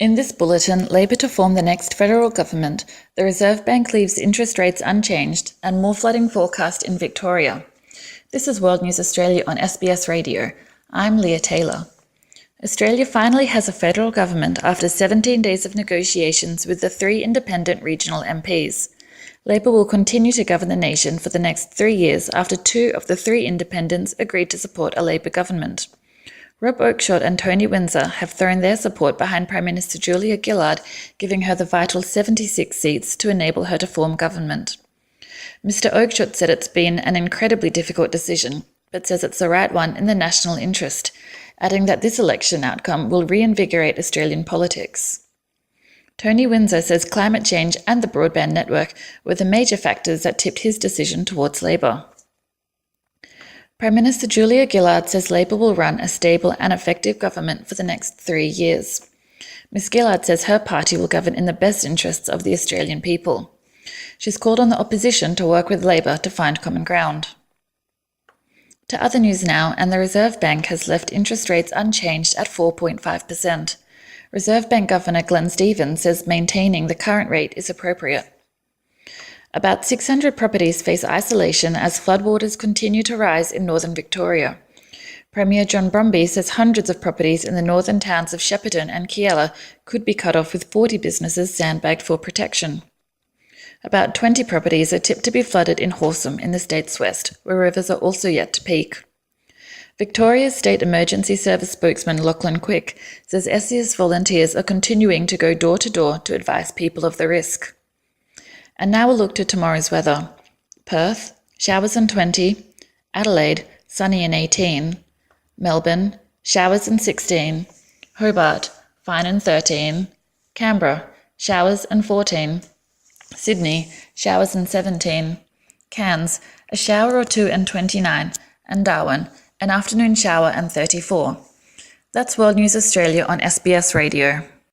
In this bulletin, Labor to form the next federal government, the Reserve Bank leaves interest rates unchanged, and more flooding forecast in Victoria. This is World News Australia on SBS Radio. I'm Leah Taylor. Australia finally has a federal government after 17 days of negotiations with the 3 independent regional MPs. Labor will continue to govern the nation for the next 3 years after 2 of the 3 independents agreed to support a Labor government. Rob Oakeshott and Tony Windsor have thrown their support behind Prime Minister Julia Gillard, giving her the vital 76 seats to enable her to form government. Mr Oakeshott said it's been an incredibly difficult decision, but says it's the right one in the national interest, adding that this election outcome will reinvigorate Australian politics. Tony Windsor says climate change and the broadband network were the major factors that tipped his decision towards Labor. Prime Minister Julia Gillard says Labor will run a stable and effective government for the next 3 years. Ms Gillard says her party will govern in the best interests of the Australian people. She's called on the opposition to work with Labor to find common ground. To other news now, and the Reserve Bank has left interest rates unchanged at 4.5%. Reserve Bank Governor Glenn Stevens says maintaining the current rate is appropriate. About 600 properties face isolation as floodwaters continue to rise in northern Victoria. Premier John Brumby says hundreds of properties in the northern towns of Shepparton and Kialla could be cut off, with 40 businesses sandbagged for protection. About 20 properties are tipped to be flooded in Horsam in the state's west, where rivers are also yet to peak. Victoria's State Emergency Service spokesman Lachlan Quick says SES volunteers are continuing to go door to door to advise people of the risk. And now we'll look to tomorrow's weather. Perth, showers and 20. Adelaide, sunny and 18. Melbourne, showers and 16. Hobart, fine and 13. Canberra, showers and 14. Sydney, showers and 17. Cairns, a shower or 2 and 29. And Darwin, an afternoon shower and 34. That's World News Australia on SBS Radio.